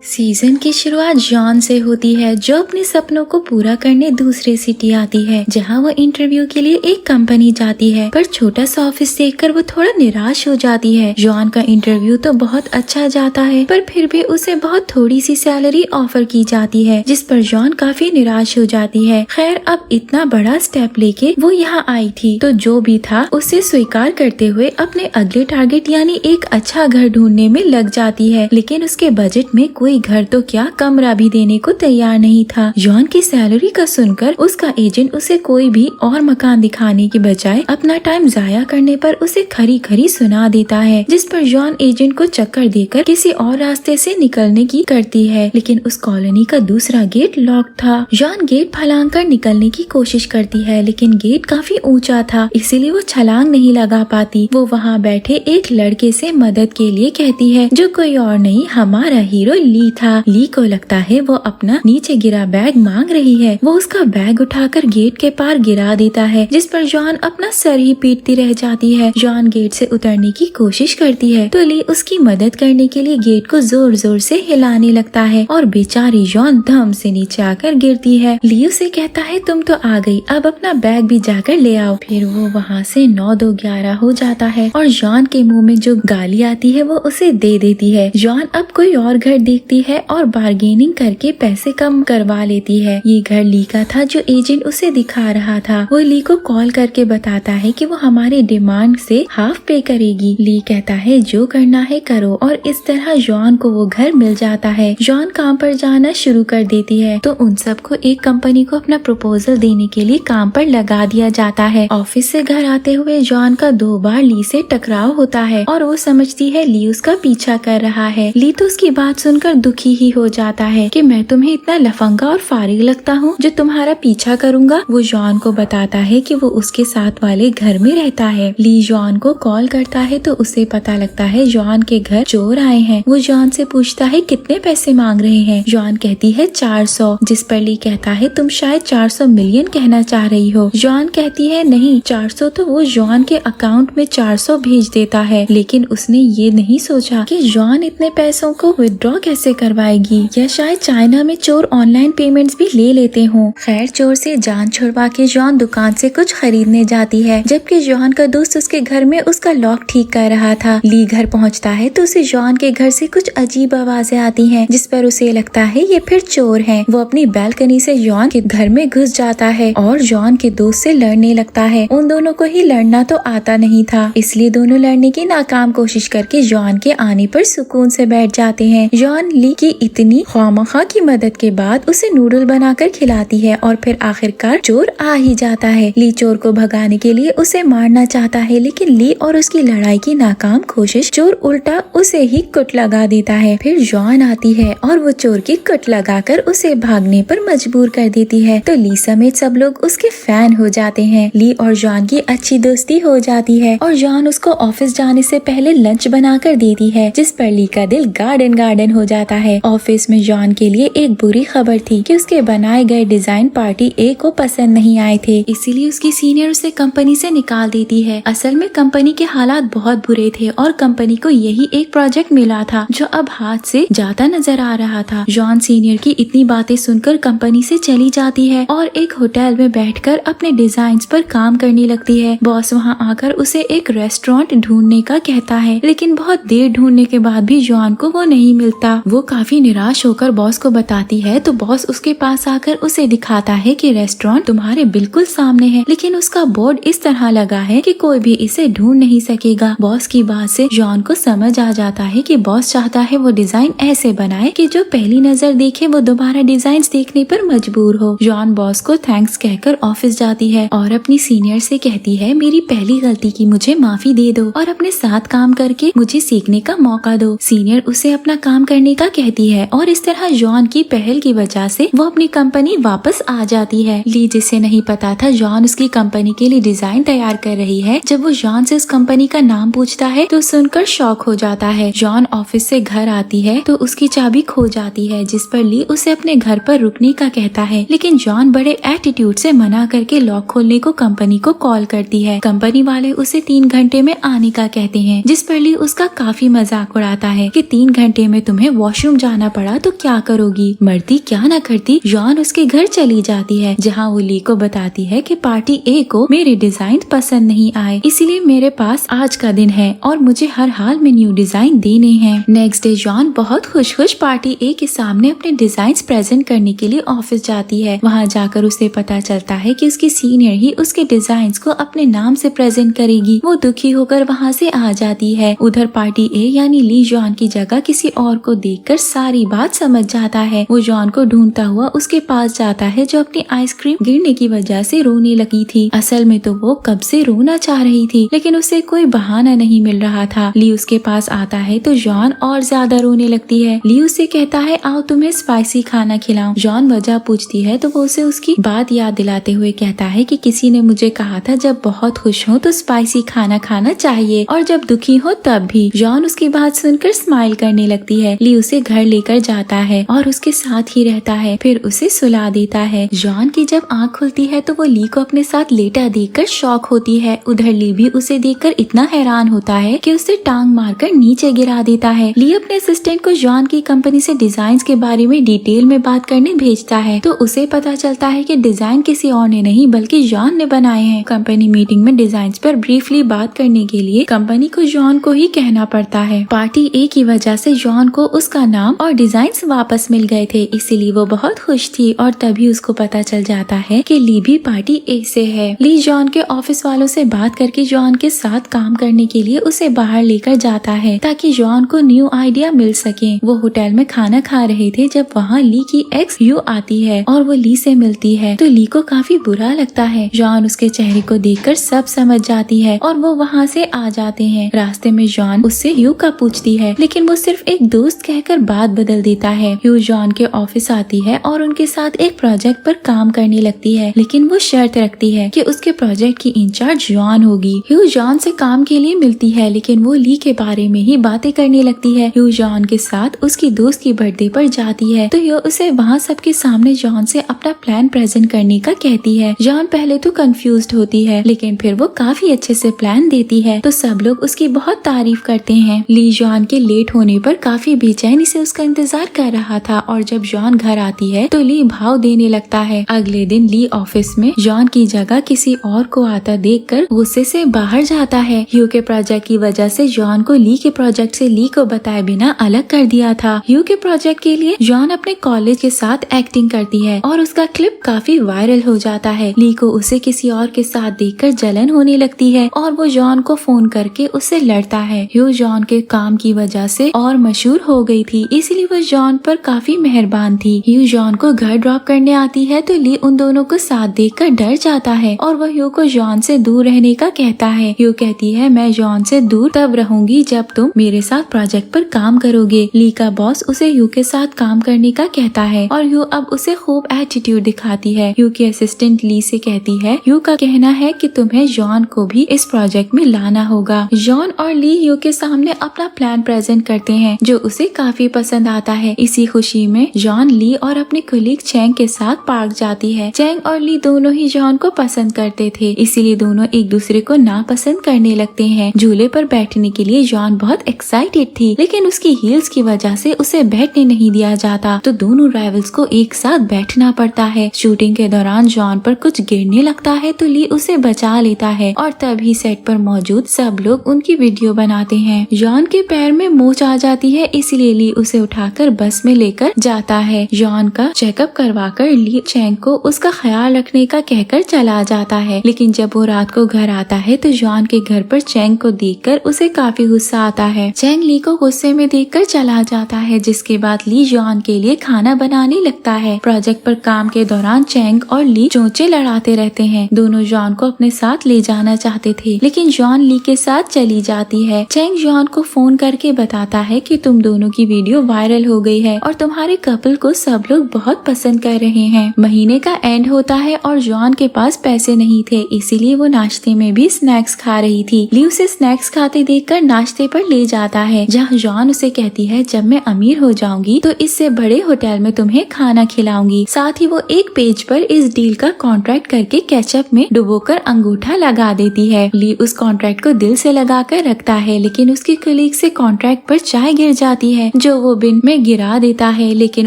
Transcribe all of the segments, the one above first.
Season की शुरुआत John से होती है जो अपने सपनों को पूरा करने दूसरे सिटी आती है जहां वो इंटरव्यू के लिए एक कंपनी जाती है। पर छोटा सा ऑफिस देखकर वो थोड़ा निराश हो जाती है। जॉन का इंटरव्यू तो बहुत अच्छा जाता है पर फिर भी उसे बहुत थोड़ी सी सैलरी ऑफर की जाती है जिस पर जॉन काफी निराश हो जाती है। खैर अब इतना बड़ा स्टेप लेके वो यहाँ आई थी तो जो भी था उसे स्वीकार करते हुए अपने अगले टारगेट यानी एक अच्छा घर ढूंढने में लग जाती है। लेकिन उसके बजट में कोई घर तो क्या कमरा भी देने को तैयार नहीं था। जॉन की सैलरी का सुनकर उसका एजेंट उसे कोई भी और मकान दिखाने के बजाय अपना टाइम जाया करने पर उसे खरी खरी सुना देता है जिस पर जॉन एजेंट को चक्कर देकर किसी और रास्ते से निकलने की करती है। लेकिन उस कॉलोनी का दूसरा गेट लॉक था। जॉन गेट फलांग कर निकलने की कोशिश करती है लेकिन गेट काफी ऊंचा था इसीलिए वो छलांग नहीं लगा पाती। वो वहाँ बैठे एक लड़के से मदद के लिए कहती है जो कोई और नहीं हमारा हीरो ली था। ली को लगता है वो अपना नीचे गिरा बैग मांग रही है। वो उसका बैग उठाकर गेट के पार गिरा देता है जिस पर जॉन अपना सर ही पीटती रह जाती है। जॉन गेट से उतरने की कोशिश करती है तो ली उसकी मदद करने के लिए गेट को जोर जोर से हिलाने लगता है और बेचारी जॉन धम से नीचे आकर गिरती है। ली उसे कहता है तुम तो आ गई अब अपना बैग भी जाकर ले आओ। फिर वो वहाँ से 9-2-11 हो जाता है और जॉन के मुँह में जो गाली आती है वो उसे दे देती है। जॉन अब कोई और घर देखती है और बार्गेनिंग करके पैसे कम करवा लेती है। ये घर ली का था जो एजेंट उसे दिखा रहा था। वो ली को कॉल करके बताता है कि वो हमारे डिमांड से हाफ पे करेगी। ली कहता है जो करना है करो और इस तरह जॉन को वो घर मिल जाता है। जॉन काम पर जाना शुरू कर देती है तो उन सबको एक कंपनी को अपना प्रपोजल देने के लिए काम पर लगा दिया जाता है। ऑफिस से घर आते हुए जॉन का 2 बार ली से टकराव होता है और वो समझती है ली उसका पीछा कर रहा है। ली तो उसकी बात सुनकर दुखी ही हो जाता है कि मैं तुम्हें इतना लफंगा और फारिग लगता हूँ जो तुम्हारा पीछा करूंगा। वो जॉन को बताता है कि वो उसके साथ वाले घर में रहता है। ली जॉन को कॉल करता है तो उसे पता लगता है जॉन के घर चोर आए हैं। वो जॉन से पूछता है कितने पैसे मांग रहे हैं। जॉन कहती है 400 जिस पर ली कहता है तुम शायद 400 मिलियन कहना चाह रही हो। जॉन कहती है नहीं 400 तो वो जॉन के अकाउंट में 400 भेज देता है। लेकिन उसने ये नहीं सोचा कि जॉन इतने पैसों को विथड्रॉ कैसे करवाएगी या शायद चाइना में चोर ऑनलाइन पेमेंट्स भी ले लेते हों। खैर चोर से जान छुड़वा के जॉन दुकान से कुछ खरीदने जाती है जबकि जॉन का दोस्त उसके घर में उसका लॉक ठीक कर रहा था। ली घर पहुंचता है तो उसे जॉन के घर से कुछ अजीब आवाजें आती हैं जिस पर उसे लगता है ये फिर चोर हैं। वो अपनी बैल्कनी से जॉन के घर में घुस जाता है और जॉन के दोस्त से लड़ने लगता है। उन दोनों को ही लड़ना तो आता नहीं था इसलिए दोनों लड़ने की नाकाम कोशिश करके जॉन के आने पर सुकून से बैठ जाते हैं। जॉन ली की इतनी ख्वामखा की मदद के बाद उसे नूडल बनाकर खिलाती है और फिर आखिरकार चोर आ ही जाता है। ली चोर को भगाने के लिए उसे मारना चाहता है लेकिन ली और उसकी लड़ाई की नाकाम कोशिश चोर उल्टा उसे ही कुट लगा देता है। फिर जॉन आती है और वो चोर की कुट लगाकर उसे भागने पर मजबूर कर देती है तो ली समेत सब लोग उसके फैन हो जाते हैं। ली और जॉन की अच्छी दोस्ती हो जाती है और जॉन उसको ऑफिस जाने से पहले लंच बनाकर देती है जिस पर ली का दिल गार्डन गार्डन हो जाता है। ऑफिस में जॉन के लिए एक बुरी खबर थी कि उसके बनाए गए डिजाइन पार्टी ए को पसंद नहीं आए थे इसीलिए उसकी सीनियर उसे कंपनी से निकाल देती है। असल में कंपनी के हालात बहुत बुरे थे और कंपनी को यही एक प्रोजेक्ट मिला था जो अब हाथ से जाता नजर आ रहा था। जॉन सीनियर की इतनी बातें सुनकर कंपनी से चली जाती है और एक होटल में बैठकर अपने डिजाइन पर काम करने लगती है। बॉस वहाँ आकर उसे एक रेस्टोरेंट ढूंढने का कहता है लेकिन बहुत देर ढूंढने के बाद भी जॉन को वो नहीं मिलता। वो काफी निराश होकर बॉस को बताती है तो बॉस उसके पास आकर उसे दिखाता है कि रेस्टोरेंट तुम्हारे बिल्कुल सामने है लेकिन उसका बोर्ड इस तरह लगा है कि कोई भी इसे ढूंढ नहीं सकेगा। बॉस की बात से जॉन को समझ आ जाता है कि बॉस चाहता है वो डिजाइन ऐसे बनाए कि जो पहली नजर देखे वो दोबारा डिजाइन देखने पर मजबूर हो। जॉन बॉस को थैंक्स कहकर ऑफिस जाती है और अपनी सीनियर से कहती है मेरी पहली गलती की मुझे माफी दे दो और अपने साथ काम करके मुझे सीखने का मौका दो। सीनियर उसे अपना काम करने का कहती है और इस तरह जॉन की पहल की वजह से वो अपनी कंपनी वापस आ जाती है। ली जिसे नहीं पता था जॉन उसकी कंपनी के लिए डिजाइन तैयार कर रही है, जब वो जॉन से उस कंपनी का नाम पूछता है तो सुनकर शॉक हो जाता है। जॉन ऑफिस से घर आती है तो उसकी चाबी खो जाती है जिस पर ली उसे अपने घर पर रुकने का कहता है लेकिन जॉन बड़े एटीट्यूड से मना करके लॉक खोलने को कंपनी को कॉल करती है। कंपनी वाले उसे 3 घंटे में आने का कहते हैं जिस पर ली उसका काफी मजाक उड़ाता है कि 3 घंटे में तुम्हें वॉशरूम जाना पड़ा तो क्या करोगी? मरती क्या ना करती जॉन उसके घर चली जाती है, जहाँ वो ली को बताती है कि पार्टी ए को मेरे डिजाइन पसंद नहीं आए, इसीलिए मेरे पास आज का दिन है और मुझे हर हाल में न्यू डिजाइन देने हैं। नेक्स्ट डे जॉन बहुत खुश पार्टी ए के सामने अपने डिजाइन प्रेजेंट करने के लिए ऑफिस जाती है। वहाँ जाकर उसे पता चलता है कि उसकी सीनियर ही उसके डिजाइन को अपने नाम से प्रेजेंट करेगी। वो दुखी होकर वहाँ से आ जाती है। उधर पार्टी ए यानी ली जॉन की जगह किसी और को देखकर सारी बात समझ जाता है। वो जॉन को ढूंढता हुआ उसके पास जाता है जो अपनी आइसक्रीम गिरने की वजह से रोने लगी थी। असल में तो वो कब से रोना चाह रही थी, लेकिन उसे कोई बहाना नहीं मिल रहा था। ली उसके पास आता है तो जॉन और ज्यादा रोने लगती है। ली उसे कहता है आओ तुम्हें स्पाइसी खाना खिलाऊं। जॉन वजह पूछती है तो वो उसे उसकी बात याद दिलाते हुए कहता है कि किसी ने मुझे कहा था जब बहुत खुश हो तो स्पाइसी खाना खाना चाहिए और जब दुखी हो तब भी। जॉन उसकी बात सुनकर स्माइल करने लगती है। ली उसे घर लेकर जाता है और उसके साथ ही रहता है, फिर उसे सुला देता है। जॉन की जब आँख खुलती है तो वो ली को अपने साथ लेटा देखकर शॉक होती है। उधर ली भी उसे देखकर इतना हैरान होता है कि उसे टांग मारकर नीचे गिरा देता है। ली अपने असिस्टेंट को जॉन की कंपनी से डिजाइन के बारे में डिटेल में बात करने भेजता है तो उसे पता चलता है कि डिजाइन किसी और ने नहीं बल्कि जॉन ने बनाए हैं। कंपनी मीटिंग में डिजाइन पर ब्रीफली बात करने के लिए कंपनी को जॉन को ही कहना पड़ता है। पार्टी ए की वजह से जॉन को उसका नाम और डिजाइन वापस मिल गए थे, इसीलिए वो बहुत खुश थी और तभी उसको पता चल जाता है कि ली भी पार्टी ए से है। ली जॉन के ऑफिस वालों से बात करके जॉन के साथ काम करने के लिए उसे बाहर लेकर जाता है ताकि जॉन को न्यू आइडिया मिल सके। वो होटल में खाना खा रहे थे जब वहाँ ली की एक्स यू आती है और वो ली से मिलती है तो ली को काफी बुरा लगता है। जॉन उसके चेहरे को देखकर सब समझ जाती है और वो वहाँ से आ जाते हैं। रास्ते में जॉन उससे यू का पूछती है, लेकिन वो सिर्फ एक दोस्त कहकर बात बदल देता है। यू जॉन के ऑफिस आती है और उनके साथ एक प्रोजेक्ट पर काम करने लगती है, लेकिन वो शर्त रखती है कि उसके प्रोजेक्ट की इंचार्ज जॉन होगी। यू जॉन से काम के लिए मिलती है, लेकिन वो ली के बारे में ही बातें करने लगती है। यू जॉन के साथ उसकी दोस्त की बर्थडे पर जाती है तो यू उसे वहाँ सबके सामने जॉन से अपना प्लान प्रेजेंट करने का कहती है। जॉन पहले तो कंफ्यूज्ड होती है, लेकिन फिर वो काफी अच्छे से प्लान देती है तो सब लोग उसकी बहुत तारीफ करते हैं। ली जॉन के लेट होने पर काफी बेचैनी से उसका इंतजार कर रहा था और जब जॉन घर आती है तो ली भाव देने लगता है। अगले दिन ली ऑफिस में जॉन की जगह किसी और को आता देखकर गुस्से से बाहर जाता है। यू के प्रोजेक्ट की वजह से जॉन को ली के प्रोजेक्ट से ली को बताए बिना अलग कर दिया था। यू के प्रोजेक्ट के लिए जॉन अपने कॉलेज के साथ एक्टिंग करती है और उसका क्लिप काफी वायरल हो जाता है। ली को उसे किसी और के साथ देखकर जलन होने लगती है और वो जॉन को फोन करके उससे लड़ता है। यू जॉन के काम की वजह से और मशहूर हो गई थी, इसलिए वो जॉन पर काफी मेहरबान थी। यू जॉन को घर ड्रॉप करने आती है तो ली उन दोनों को साथ देखकर डर जाता है और वह यू को जॉन से दूर रहने का कहता है। यू कहती है मैं जॉन से दूर तब रहूंगी जब तुम मेरे साथ प्रोजेक्ट पर काम करोगे। ली का बॉस उसे यू के साथ काम करने का कहता है और यू अब उसे खूब एटीट्यूड दिखाती है। यू की असिस्टेंट ली से कहती है यू का कहना है कि तुम्हें जॉन को भी इस प्रोजेक्ट में लाना होगा। जॉन और ली यू के सामने अपना प्लान प्रेजेंट करते हैं जो उसे काफी पसंद आता है। इसी खुशी में जॉन ली और अपने कुलीग चैंग के साथ पार्क जाती है। चैंग और ली दोनों ही जॉन को पसंद करते थे, इसीलिए दोनों एक दूसरे को नापसंद करने लगते हैं। झूले पर बैठने के लिए जॉन बहुत एक्साइटेड थी, लेकिन उसकी हील्स की वजह से उसे बैठने नहीं दिया जाता तो दोनों राइवल्स को एक साथ बैठना पड़ता है। शूटिंग के दौरान जॉन पर कुछ गिरने लगता है तो ली उसे बचा लेता है और तभी सेट पर मौजूद सब लोग उनकी वीडियो बनाते हैं। जॉन के पैर में मोच आ जाती है, इसलिए ली उसे उठाकर बस में लेकर जाता है। जॉन का चेकअप करवाकर ली चैंग को उसका ख्याल रखने का कहकर चला जाता है, लेकिन जब वो रात को घर आता है तो जॉन के घर पर चैंग को देखकर उसे काफी गुस्सा आता है। चैंग ली को गुस्से में देखकर चला जाता है, जिसके बाद ली जॉन के लिए खाना बनाने लगता है। प्रोजेक्ट पर काम के दौरान चैंग और ली चोंचे लड़ाते रहते हैं। दोनों जॉन को अपने साथ ले जाना चाहते थे, लेकिन जॉन ली के साथ चली जाती है। चैंग जॉन को फोन करके बताता है कि तुम दोनों की वीडियो वायरल हो गई है और तुम्हारे कपल को सब लोग बहुत पसंद कर रहे हैं। महीने का एंड होता है और जॉन के पास पैसे नहीं थे, इसीलिए वो नाश्ते में भी स्नैक्स खा रही थी। ली उसे स्नैक्स खाते देखकर नाश्ते पर ले जाता है, जहाँ जॉन उसे कहती है जब मैं अमीर हो जाऊंगी तो इससे बड़े होटल में तुम्हें खाना खिलाऊंगी। साथ ही वो एक पेज पर इस डील का कॉन्ट्रैक्ट करके केचप में डुबोकर अंगूठा लगा देती है। ली उस कॉन्ट्रैक्ट को दिल से लगा कर रखता है, लेकिन उसकी कलीग से कॉन्ट्रैक्ट पर चाय गिर जाती है, जो वो बिन में गिरा देता है लेकिन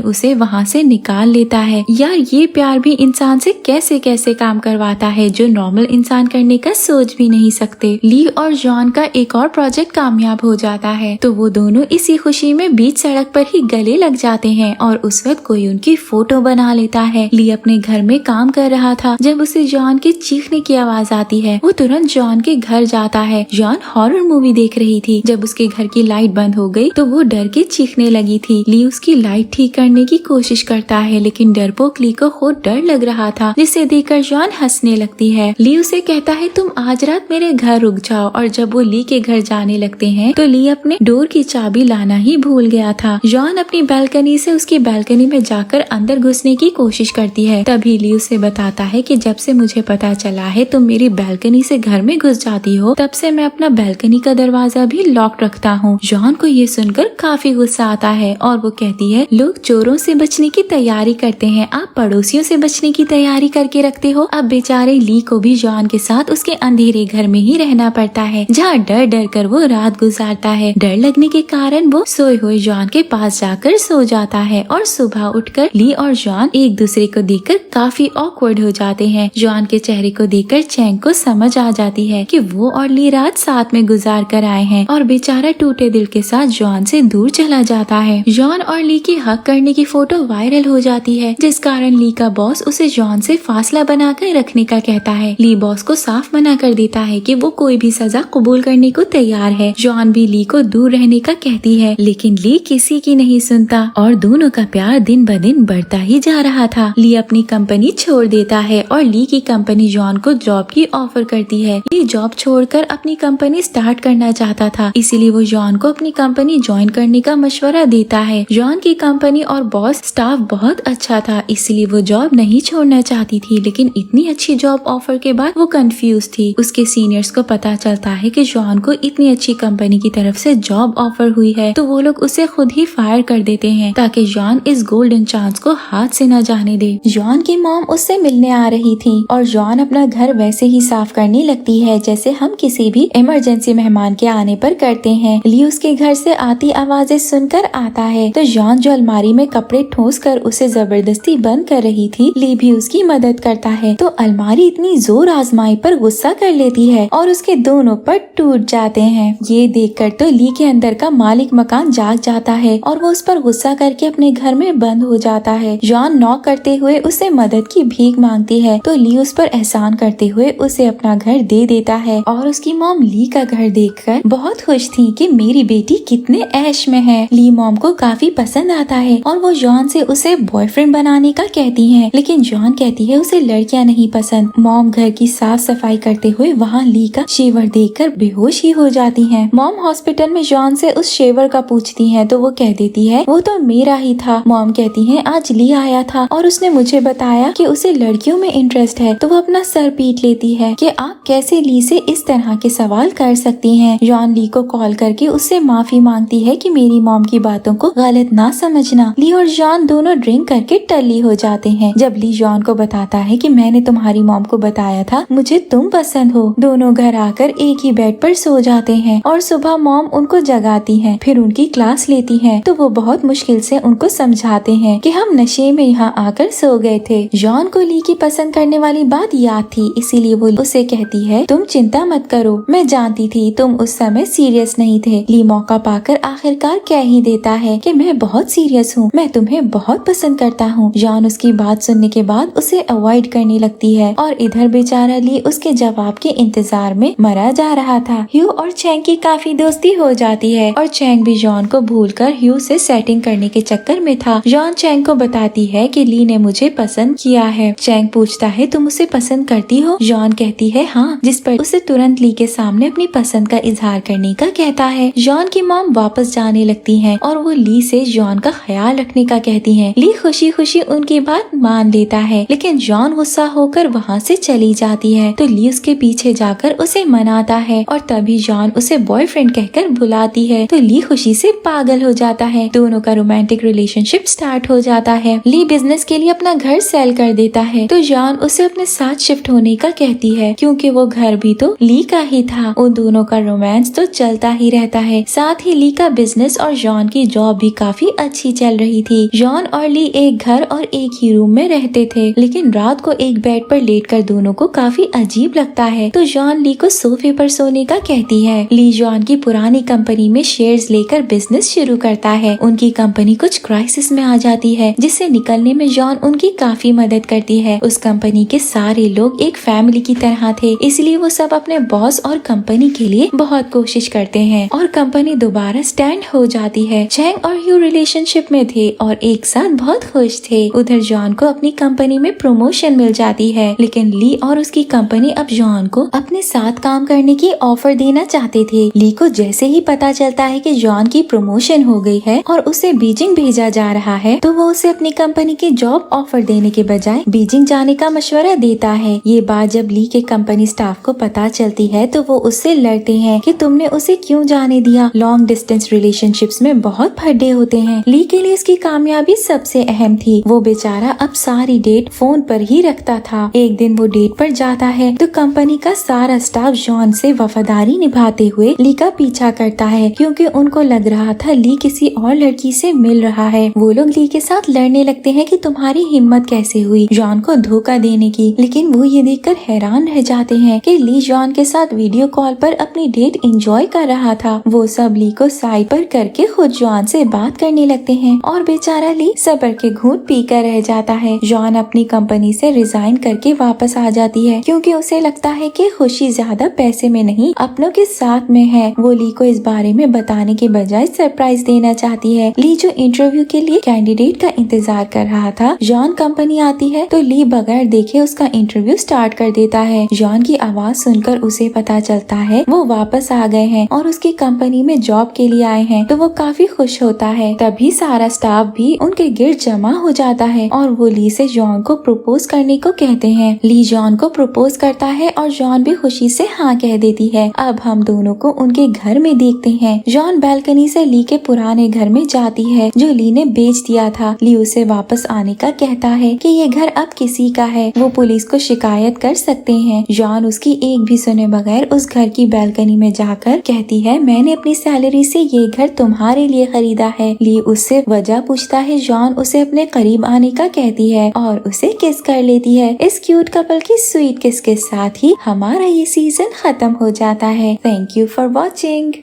उसे वहाँ से निकाल लेता है। यार ये प्यार भी इंसान से कैसे कैसे काम करवाता है जो नॉर्मल इंसान करने का सोच भी नहीं सकते। ली और जॉन का एक और प्रोजेक्ट कामयाब हो जाता है तो वो दोनों इसी खुशी में बीच सड़क पर ही गले लग जाते हैं और उस वक्त कोई उनकी फोटो बना लेता है। ली अपने घर में काम कर रहा था जब उसे जॉन के चीखने की आवाज आती है। वो तुरंत जॉन के घर जाता है। जॉन हॉरर मूवी देख रही थी। जब उसके घर की लाइट बंद हो गई तो वो डर के चीखने लगी थी। ली उसकी लाइट ठीक करने की कोशिश करता है लेकिन डरपोक ली को खुद डर लग रहा था जिसे देखकर जॉन हंसने लगती है। ली उसे कहता है तुम आज रात मेरे घर रुक जाओ और जब वो ली के घर जाने लगते हैं तो ली अपने डोर की चाबी लाना ही भूल गया था। जॉन अपनी बालकनी से उसकी बालकनी में जाकर अंदर घुसने की कोशिश करती है। तभी ली उसे बताता है कि जब से मुझे पता चला है तुम मेरी बालकनी से घर में घुस जाती हो तब से मैं अपना बालकनी का दरवाजा भी लॉक रखता हूँ। जॉन को ये सुनकर काफी गुस्सा आता है और वो कहती है लोग चोरों से बचने की तैयारी करते हैं, आप पड़ोसियों से बचने की तैयारी करके रखते हो। अब बेचारे ली को भी जॉन के साथ उसके अंधेरे घर में ही रहना पड़ता है जहाँ डर डर कर वो रात गुजारता है। डर लगने के कारण वो सोए हुए जॉन के पास जाकर सो जाता है और सुबह उठकर ली और जॉन एक दूसरे को देखकर काफी ऑकवर्ड हो जाते हैं। जॉन के चेहरे को देखकर चैंग को समझ आ जाती है कि वो और ली रात साथ में गुजार कर आए हैं और बेचारा टूटे दिल के साथ जॉन से दूर चला जाता है। जॉन और ली की हक करने की फोटो वायरल हो जाती है जिस कारण ली का बॉस उसे जॉन से फासला बनाकर रखने का कहता है। ली बॉस को साफ मना कर देता है कि वो कोई भी सजा कबूल करने को तैयार है। जॉन भी ली को दूर रहने का कहती है लेकिन ली किसी की नहीं सुनता और दोनों का प्यार दिन ब दिन बढ़ता ही जा रहा था। ली अपनी कंपनी छोड़ देता है और ली की कंपनी जॉन को जॉब की ऑफर करती है। ली जॉब छोड़कर अपनी कंपनी स्टार्ट करना चाहता था इसीलिए वो जॉन को अपनी कंपनी ज्वाइन करने का मशवरा देता है। जॉन की कंपनी और बॉस स्टाफ बहुत अच्छा था इसलिए वो जॉब नहीं छोड़ना चाहती थी लेकिन इतनी अच्छी जॉब ऑफर के बाद वो कंफ्यूज थी। उसके सीनियर्स को पता चलता है कि जॉन को इतनी अच्छी कंपनी की तरफ से जॉब ऑफर हुई है तो वो लोग उसे खुद ही फायर कर देते हैं ताकि जॉन इस गोल्डन चांस को हाथ से न जाने दे। जॉन की मॉम उससे मिलने आ रही थी और जॉन अपना घर वैसे ही साफ करने लगती है जैसे हम किसी भी इमरजेंसी मेहमान के आने पर करते हैं। ली उसके घर से आती आवाजें सुनकर आता है तो जॉन जो अलमारी में कपड़े ठोस कर उसे जबरदस्ती बंद कर रही थी ली भी उसकी मदद करता है तो अलमारी इतनी जोर आजमाई पर गुस्सा कर लेती है और उसके दोनों पट टूट जाते हैं। ये देखकर तो ली के अंदर का मालिक मकान जाग जाता है और वो उस पर गुस्सा करके अपने घर में बंद हो जाता है। जॉन नॉक करते हुए उसे मदद की भीख मांगती है तो ली उस पर एहसान करते हुए उसे अपना घर दे देता है और उसकी मॉम ली का घर देखकर बहुत खुश थी कि मेरी बेटी कितने ऐश में है। ली मॉम को काफी पसंद आता है और वो जॉन से उसे बॉयफ्रेंड बनाने का कहती है लेकिन जॉन कहती है उसे लड़कियां नहीं पसंद। मॉम घर की साफ सफाई करते हुए वहाँ ली का शेवर देखकर बेहोश ही हो जाती है। मॉम हॉस्पिटल में जॉन से उस शेवर का पूछती है तो वो कह देती है वो तो मेरा ही था। मॉम कहती है आज ली आया था और उसने मुझे बताया कि उसे लड़कियों में इंटरेस्ट है तो वो अपना सर पीट लेती है कि आप कैसे ली से इस तरह के सवाल कर सकती हैं। जॉन ली को कॉल करके उससे माफी मांगती है कि मेरी मॉम की बातों को गलत ना समझना। ली और जॉन दोनों ड्रिंक करके टल्ली हो जाते हैं। जब ली जॉन को बताता है कि मैंने तुम्हारी मॉम को बताया था मुझे तुम पसंद हो, दोनों घर आकर एक ही बेड पर सो जाते हैं और सुबह मॉम उनको जगाती है फिर उनकी क्लास लेती है तो वो बहुत मुश्किल से उनको समझाते हैं कि हम नशे में यहाँ आकर सो गए थे। जॉन को ली की पसंद करने वाली बात याद थी इसीलिए वो उसे कहती है तुम चिंता मत करो, मैं जानती थी तुम उस समय सीरियस नहीं थे। ली मौका पाकर आखिरकार कह ही देता है कि मैं बहुत सीरियस हूँ, मैं तुम्हें बहुत पसंद करता हूँ। जॉन उसकी बात सुनने के बाद उसे अवॉइड करने लगती है और इधर बेचारा ली उसके जवाब के इंतजार में मरा जा रहा था। ह्यू और चैंग की काफी दोस्ती हो जाती है और चैंग भी जॉन को भूलकर ह्यू से सेटिंग करने के चक्कर में था। जॉन चैंग को बताती है कि ली ने मुझे पसंद किया है। चैंग पूछता है तुम उसे पसंद करती हो? जॉन कहती है हाँ, जिस पर उसे तुरंत ली के सामने अपनी पसंद का इजहार करने का कहता है। जॉन की मॉम वापस जाने लगती है और वो ली से जॉन का ख्याल रखने का कहती है। ली खुशी खुशी उनकी बात मान लेता है लेकिन जॉन गुस्सा होकर वहाँ से चली जाती है तो ली उसके पीछे जाकर उसे मनाता है और तभी जॉन उसे बॉयफ्रेंड कहकर बुलाती है तो ली खुशी से पागल हो जाता है। दोनों का रोमांटिक रिलेशनशिप स्टार्ट हो जाता है। ली बिजनेस के लिए अपना घर सेल कर देता है तो जॉन उसे अपने साथ शिफ्ट होने का कहती है क्योंकि वो घर भी तो ली का ही था। उन दोनों का रोमांस तो चलता ही रहता है। साथ ही ली का बिजनेस और जॉन की जॉब भी काफी अच्छी चल रही थी। जॉन और ली एक घर और एक ही रूम में रहते थे, लेकिन रात को एक बेड पर लेटकर दोनों को काफी अजीब लगता है, तो जॉन ली को सोफे पर सोने का कहती है। ली जॉन की पुरानी कंपनी में शेयर्स लेकर बिजनेस शुरू करता है। उनकी कंपनी कुछ क्राइसिस में आ जाती है, जिससे निकलने में जॉन उनकी काफी मदद करती है। उस कंपनी के सारे लोग एक फैमिली की तरह थे, इसलिए वो सब अपने बॉस और कंपनी के लिए बहुत कोशिश करते हैं और कंपनी दोबारा स्टैंड हो जाती है। चैंग और ह्यू रिलेशनशिप में थे और एक साथ बहुत खुश थे। उधर जॉन को अपनी कंपनी में प्रमोशन मिल जाती है, लेकिन ली और उसकी कंपनी अब जॉन को अपने साथ काम करने की ऑफर देना चाहते थे। ली को जैसे ही पता चलता है कि जॉन की प्रमोशन हो गई है और उसे बीजिंग भेजा जा रहा है, तो वो उसे अपनी कंपनी की जॉब ऑफर देने के बजाय बीजिंग जाने का मशवरा देता है। ये बात जब ली के कंपनी स्टाफ को पता चलती है तो वो उससे लड़ते हैं कि तुमने उसे क्यों जाने दिया। लॉन्ग डिस्टेंस रिलेशनशिप्स में बहुत फड्डे होते हैं। ली के लिए इसकी कामयाबी सबसे अहम थी। वो बेचारा अब सारी डेट फोन पर ही रखता था। एक दिन वो डेट पर जाता है तो कंपनी का सारा स्टाफ जॉन से वफादारी निभाते हुए ली का पीछा करता है, क्योंकि उनको लग रहा था ली किसी और लड़की से मिल रहा है। वो लोग ली के साथ लड़ने लगते हैं कि तुम्हारी हिम्मत कैसे हुई जॉन को धोखा देने की, लेकिन वो ये देखकर हैरान रह जाते हैं कि ली जॉन के साथ वीडियो कॉल पर अपनी डेट एंजॉय कर रहा था। वो सब ली को साइड पर करके खुद जॉन से बात करने लगते हैं और बेचारा ली सब्र के घूंट पीकर रह जाता है। जॉन अपनी कंपनी से रिजाइन करके वापस आ जाती है, क्योंकि उसे लगता है कि खुशी ज्यादा पैसे में नहीं अपनों के साथ में है। वो ली को इस बारे में बताने के बजाय सरप्राइज देना चाहती है। ली जो इंटरव्यू के लिए कैंडिडेट का इंतजार कर रहा था, जॉन कंपनी आती है तो ली बगैर देखे उसका इंटरव्यू स्टार्ट कर देता है। जॉन की आवाज सुनकर उसे पता चलता है वो वापस आ गए हैं और उसकी कंपनी में जॉब के लिए आए हैं, तो वो काफी खुश होता है। तभी सारा स्टाफ भी उनके गिर्द जमा हो जाता है और वो ली से जॉन को प्रपोज करने को कहते हैं। ली जॉन को प्रपोज करता है और जॉन भी खुशी से हाँ कह देती है। अब हम दोनों को उनके घर में देखते हैं। जॉन बालकनी से ली के पुराने घर में जाती है जो ली ने बेच दिया था। ली उसे वापस आने का कहता है कि ये घर अब किसी का है, वो पुलिस को शिकायत कर सकते हैं। जॉन उसकी एक भी सुने बगैर उस घर की बालकनी में जाकर कहती है मैंने अपनी सैलरी से ये घर तुम्हारे लिए खरीदा है। ली उससे वजह पूछता है। जॉन उसे अपने करीब आने का कहती है और उसे किस कर लेती है। इस क्यूट कपल की स्वीट किस के साथ ही हमारा ये सीजन खत्म हो जाता है। Thank you for watching.